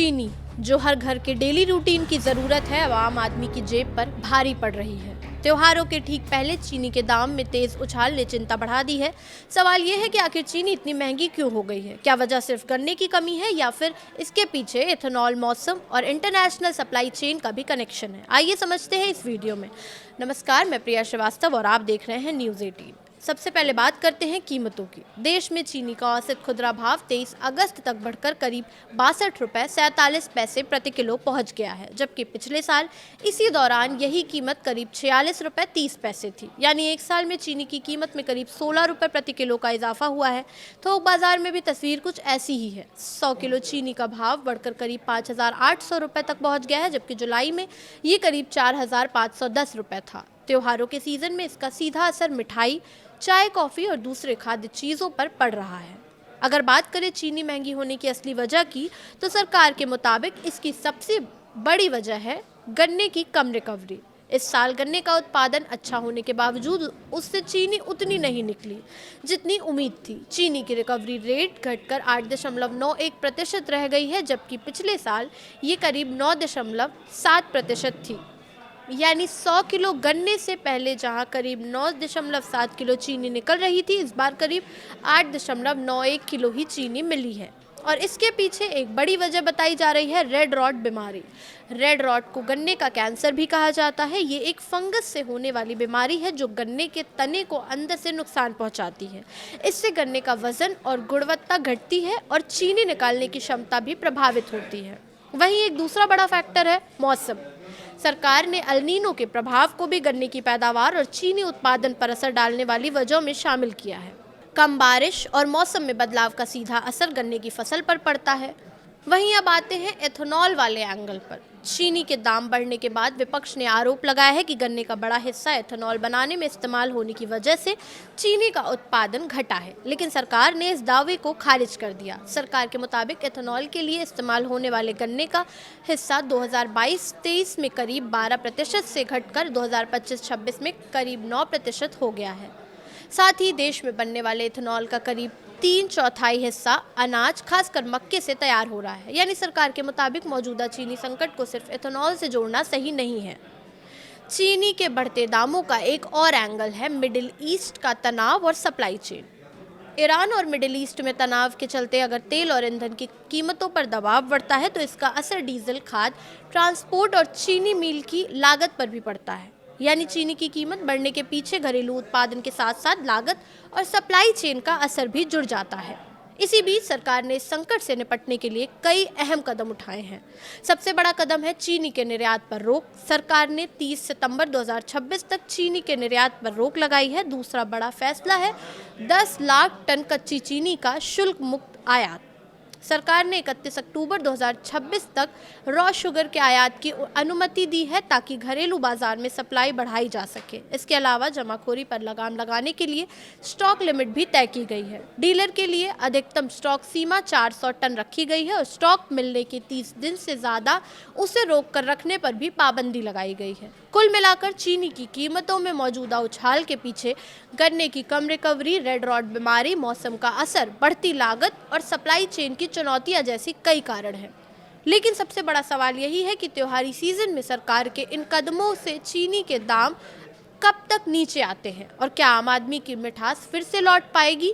चीनी, जो हर घर के डेली रूटीन की ज़रूरत है, अब आम आदमी की जेब पर भारी पड़ रही है। त्योहारों के ठीक पहले चीनी के दाम में तेज उछाल ने चिंता बढ़ा दी है। सवाल ये है कि आखिर चीनी इतनी महंगी क्यों हो गई है? क्या वजह सिर्फ गन्ने की कमी है या फिर इसके पीछे इथेनॉल, मौसम और इंटरनेशनल सप्लाई चेन का भी कनेक्शन है? आइए समझते हैं इस वीडियो में। नमस्कार, मैं प्रिया श्रीवास्तव और आप देख रहे हैं न्यूज़ 18। सबसे पहले बात करते हैं कीमतों की। देश में चीनी का औसत खुदरा भाव 23 अगस्त तक बढ़कर करीब 62 रुपये 47 पैसे प्रति किलो पहुंच गया है, जबकि पिछले साल इसी दौरान यही कीमत करीब 46 रुपये 30 पैसे थी। यानी एक साल में चीनी की कीमत में करीब 16 रुपये प्रति किलो का इजाफा हुआ है। थोक बाजार में भी तस्वीर कुछ ऐसी ही है। 100 किलो चीनी का भाव बढ़कर करीब 5,800 रुपये तक पहुँच गया है, जबकि जुलाई में ये करीब 4,510 रुपये था। त्योहारों के सीजन में इसका सीधा असर मिठाई, चाय, कॉफ़ी और दूसरे खाद्य चीज़ों पर पड़ रहा है। अगर बात करें चीनी महंगी होने की असली वजह की, तो सरकार के मुताबिक इसकी सबसे बड़ी वजह है गन्ने की कम रिकवरी। इस साल गन्ने का उत्पादन अच्छा होने के बावजूद उससे चीनी उतनी नहीं निकली जितनी उम्मीद थी। चीनी की रिकवरी रेट घटकर 8.91% रह गई है, जबकि पिछले साल ये करीब 9.7% थी। यानी 100 किलो गन्ने से पहले जहां करीब 9.7 किलो चीनी निकल रही थी, इस बार करीब 8.91 किलो ही चीनी मिली है। और इसके पीछे एक बड़ी वजह बताई जा रही है रेड रॉट बीमारी। रेड रॉट को गन्ने का कैंसर भी कहा जाता है। ये एक फंगस से होने वाली बीमारी है जो गन्ने के तने को अंदर से नुकसान पहुंचाती है। इससे गन्ने का वजन और गुणवत्ता घटती है और चीनी निकालने की क्षमता भी प्रभावित होती है। वहीं एक दूसरा बड़ा फैक्टर है मौसम। सरकार ने अल नीनो के प्रभाव को भी गन्ने की पैदावार और चीनी उत्पादन पर असर डालने वाली वजहों में शामिल किया है। कम बारिश और मौसम में बदलाव का सीधा असर गन्ने की फसल पर पड़ता है। वहीं अब आते हैं एथेनॉल वाले एंगल पर। चीनी के दाम बढ़ने के बाद विपक्ष ने आरोप लगाया है कि गन्ने का बड़ा हिस्सा एथेनॉल बनाने में इस्तेमाल होने की वजह से चीनी का उत्पादन घटा है, लेकिन सरकार ने इस दावे को खारिज कर दिया। सरकार के मुताबिक एथेनॉल के लिए इस्तेमाल होने वाले गन्ने का हिस्सा 2022-23 में करीब 12% से घटकर 2025-26 में करीब 9% हो गया है। साथ ही देश में बनने वाले इथेनॉल का करीब 3/4 हिस्सा अनाज, खासकर मक्के से तैयार हो रहा है। यानी सरकार के मुताबिक मौजूदा चीनी संकट को सिर्फ इथेनॉल से जोड़ना सही नहीं है। चीनी के बढ़ते दामों का एक और एंगल है मिडिल ईस्ट का तनाव और सप्लाई चेन। ईरान और मिडिल ईस्ट में तनाव के चलते अगर तेल और ईंधन की कीमतों पर दबाव बढ़ता है तो इसका असर डीजल, खाद, ट्रांसपोर्ट और चीनी मिल की लागत पर भी पड़ता है। यानी चीनी की कीमत बढ़ने के पीछे घरेलू उत्पादन के साथ साथ लागत और सप्लाई चेन का असर भी जुड़ जाता है। इसी बीच सरकार ने इस संकट से निपटने के लिए कई अहम कदम उठाए हैं। सबसे बड़ा कदम है चीनी के निर्यात पर रोक। सरकार ने 30 सितंबर 2026 तक चीनी के निर्यात पर रोक लगाई है। दूसरा बड़ा फैसला है 10 लाख टन कच्ची चीनी का शुल्क मुक्त आयात। सरकार ने 31 अक्टूबर 2026 तक रॉ शुगर के आयात की अनुमति दी है ताकि घरेलू बाजार में सप्लाई बढ़ाई जा सके। इसके अलावा जमाखोरी पर लगाम लगाने के लिए स्टॉक लिमिट भी तय की गई है। डीलर के लिए अधिकतम स्टॉक सीमा 400 टन रखी गई है और स्टॉक मिलने के 30 दिन से ज़्यादा उसे रोक कर रखने पर भी पाबंदी लगाई गई है। कुल मिलाकर चीनी की कीमतों में मौजूदा उछाल के पीछे गन्ने की कम रिकवरी, रेड रॉट बीमारी, मौसम का असर, बढ़ती लागत और सप्लाई चेन की चुनौतियां जैसी कई कारण हैं। लेकिन सबसे बड़ा सवाल यही है कि त्योहारी सीजन में सरकार के इन कदमों से चीनी के दाम कब तक नीचे आते हैं और क्या आम आदमी की मिठास फिर से लौट पाएगी?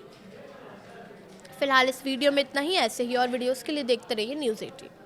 फिलहाल इस वीडियो में इतना ही। ऐसे ही और वीडियोस के लिए देखते रहिए न्यूज़ 18।